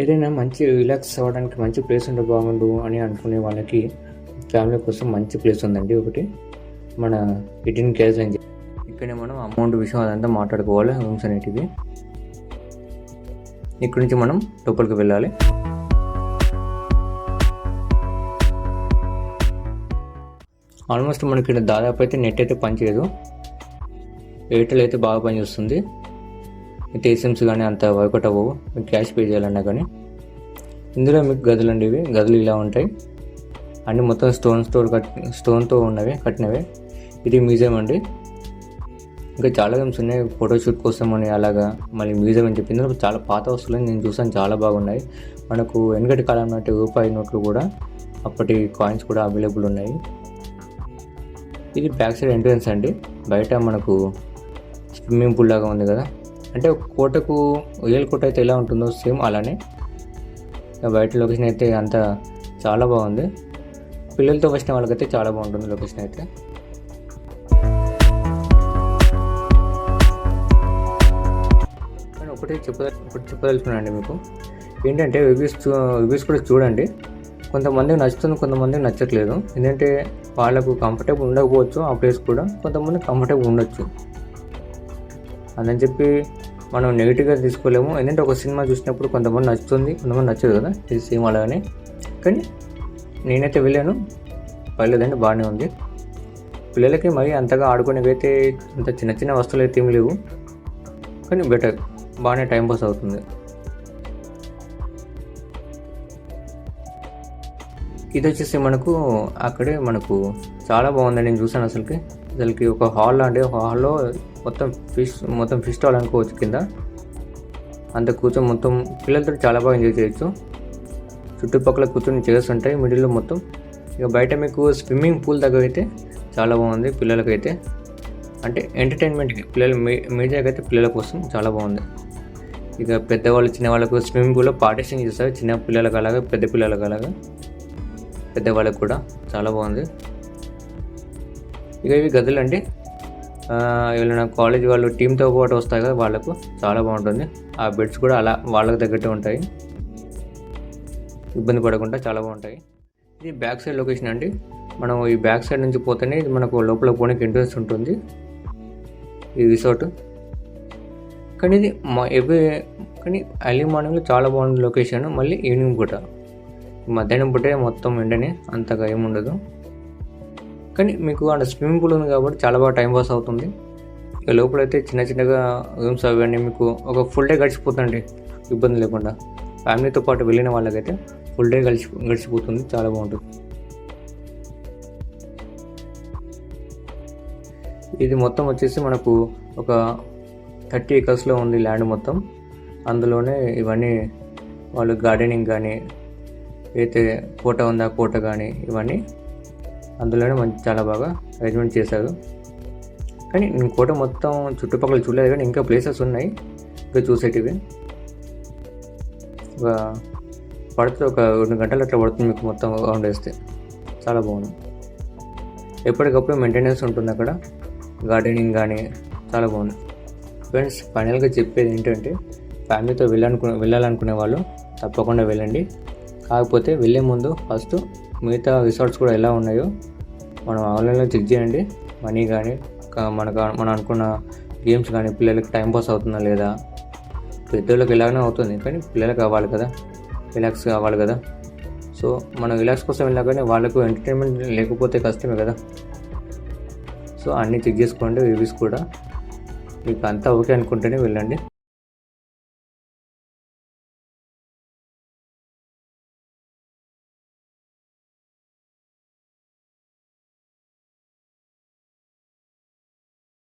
ఏదైనా మంచి రిలాక్స్ అవ్వడానికి మంచి ప్లేస్ ఉంటే బాగుండు అని అనుకునే వాళ్ళకి ఫ్యామిలీ కోసం మంచి ప్లేస్ ఉందండి ఒకటి. మన 18 కేర్స్ అని చెప్పి ఇక్కడే మనం అమౌంట్ విషయం అదంతా మాట్లాడుకోవాలి. రూమ్స్ అనేటివి ఇక్కడి నుంచి మనం లోపలికి వెళ్ళాలి. ఆల్మోస్ట్ మనకి ఇక్కడ దాదాపు అయితే నెట్ అయితే పనిచేయదు. ఎయిర్టెల్ అయితే బాగా పనిచేస్తుంది. అయితే ఏసీఎమ్స్ కానీ అంత వర్కౌట్ అవ్వవు మీకు క్యాష్ పే చేయాలన్నా కానీ. ఇందులో మీకు గదులు అండి, ఇవి గదులు ఇలా ఉంటాయి అన్నీ మొత్తం స్టోన్తో ఉన్నవి కట్టినవే. ఇది మ్యూజియం అండి. ఇంకా చాలా గేమ్స్ ఉన్నాయి ఫోటోషూట్ కోసం అని అలాగా. మళ్ళీ మ్యూజియం అని చెప్పి ఇందులో చాలా పాత వస్తువులు నేను చూసాను, చాలా బాగున్నాయి. మనకు వెనకటి కాలం నాటి రూపాయి నోట్లు కూడా, అప్పటి కాయిన్స్ కూడా అవైలబుల్ ఉన్నాయి. ఇది బ్యాక్ సైడ్ ఎంట్రన్స్ అండి. బయట మనకు స్విమ్మింగ్ పూల్ లాగా ఉంది కదా, అంటే కోటకు రియల్ కోట అయితే ఎలా ఉంటుందో సేమ్ అలానే. బయట లొకేషన్ అయితే అంతా చాలా బాగుంది. పిల్లలతో వచ్చిన వాళ్ళకైతే చాలా బాగుంటుంది లొకేషన్ అయితే. కానీ ఒకటి చెప్పదలుచుకున్నానండి మీకు ఏంటంటే, రివ్యూస్ కూడా చూడండి. కొంతమందికి నచ్చుతుంది, కొంతమందికి నచ్చట్లేదు. ఎందుకంటే వాళ్ళకు కంఫర్టబుల్ ఉండకపోవచ్చు ఆ ప్లేస్ కూడా, కొంతమంది కంఫర్టబుల్ ఉండొచ్చు. అని చెప్పి మనం నెగిటివ్గా తీసుకోలేము. ఎందుకంటే ఒక సినిమా చూసినప్పుడు కొంతమంది నచ్చుతుంది, కొంతమంది నచ్చదు కదా. ఇది సేమ్ అలాగనే. కానీ నేనైతే వెళ్ళాను, పర్లేదండి, బాగానే ఉంది. పిల్లలకి మరి అంతగా ఆడుకునేవైతే అంత చిన్న చిన్న వస్తువులు అయితే ఏమి లేవు, కానీ బెటర్, బాగానే టైంపాస్ అవుతుంది. ఇది వచ్చేసి మనకు అక్కడే మనకు చాలా బాగుందండి. నేను చూసాను అసలుకి ఒక హాల్ లాంటి హాల్లో మొత్తం ఫిష్ స్టాల్ అనుకోవచ్చు. కింద అంత కూర్చొని మొత్తం పిల్లలతో చాలా బాగా ఎంజాయ్ చేయొచ్చు. చుట్టుపక్కల కూర్చొని చైర్స్ ఉంటాయి మిడిల్లో మొత్తం. ఇక బయట మీకు స్విమ్మింగ్ పూల్ దగ్గర అయితే చాలా బాగుంది పిల్లలకైతే, అంటే ఎంటర్టైన్మెంట్కి మీడియాకి అయితే పిల్లల కోసం చాలా బాగుంది. ఇక పెద్దవాళ్ళు చిన్నవాళ్ళకు స్విమ్మింగ్ పూల్లో పార్టిసిపేట్ చేస్తారు, చిన్న పిల్లలకు అలాగా పెద్ద పిల్లలకు అలాగా, పెద్దవాళ్ళకు కూడా చాలా బాగుంది. ఇక ఇవి గదులు అండి. ఏమైనా కాలేజ్ వాళ్ళు టీంతో పాటు వస్తాయి కదా, వాళ్ళకు చాలా బాగుంటుంది. ఆ బెడ్స్ కూడా అలా వాళ్ళకి తగ్గట్టు ఉంటాయి, ఇబ్బంది పడకుండా చాలా బాగుంటాయి. ఇది బ్యాక్ సైడ్ లొకేషన్ అండి. మనం ఈ బ్యాక్ సైడ్ నుంచి పోతేనే ఇది మనకు లోపల పోనీకి ఎంట్రన్స్ ఉంటుంది ఈ రిసార్ట్. కానీ ఇది కానీ ఎర్లీ మార్నింగ్లో చాలా బాగుంది లొకేషన్. మళ్ళీ ఈవినింగ్ పూట, మధ్యాహ్నం పూటే మొత్తం ఎండనే, అంతగా ఏముండదు. కానీ మీకు అక్కడ స్విమ్మింగ్ పూల్ ఉంది కాబట్టి చాలా బాగా టైం పాస్ అవుతుంది. ఇక లోపలైతే చిన్నగా రూమ్స్ అవన్నీ మీకు ఒక ఫుల్ డే గడిచిపోతుందండి ఇబ్బంది లేకుండా. ఫ్యామిలీతో పాటు వెళ్ళిన వాళ్ళకైతే ఫుల్ డే గడిచిపోతుంది, చాలా బాగుంటుంది. ఇది మొత్తం వచ్చేసి మనకు ఒక 30 acres ఉంది ల్యాండ్ మొత్తం. అందులోనే ఇవన్నీ వాళ్ళు గార్డెనింగ్ కానీ, అయితే కోట ఉందా కోట కానీ, ఇవన్నీ అందులోనే చాలా బాగా అరేంజ్మెంట్ చేశారు. కానీ నేను కోట మొత్తం చుట్టుపక్కల చూడలేదు, కానీ ఇంకా ప్లేసెస్ ఉన్నాయి ఇంకా చూసేటివి. పడుతుంది ఒక 2 గంటలు అట్లా పడుతుంది మీకు మొత్తం రౌండ్ వేస్తే. చాలా బాగుంది. ఎప్పటికప్పుడు మెయింటెనెన్స్ ఉంటుంది అక్కడ, గార్డెనింగ్ కానీ చాలా బాగుంది. ఫ్రెండ్స్, ఫైనల్గా చెప్పేది ఏంటంటే, ఫ్యామిలీతో వెళ్ళాలనుకునే వాళ్ళు తప్పకుండా వెళ్ళండి. కాకపోతే వెళ్ళే ముందు ఫస్ట్ మిగతా రిసార్ట్స్ కూడా ఎలా ఉన్నాయో మనం ఆన్లైన్లో చెక్ చేయండి. మనీ కానీ మనం అనుకున్న గేమ్స్ కానీ పిల్లలకి టైంపాస్ అవుతుందా లేదా. పెద్దోళ్ళకి ఎలాగైనా అవుతుంది, కానీ పిల్లలకి అవ్వాలి కదా, రిలాక్స్ కావాలి కదా. సో మనం రిలాక్స్ కోసం వెళ్ళినా కానీ వాళ్ళకు ఎంటర్టైన్మెంట్ లేకపోతే కష్టమే కదా. సో అన్నీ చెక్ చేసుకోండి, రివ్యూస్ కూడా. మీకు అంతా ఓకే అనుకుంటేనే వెళ్ళండి.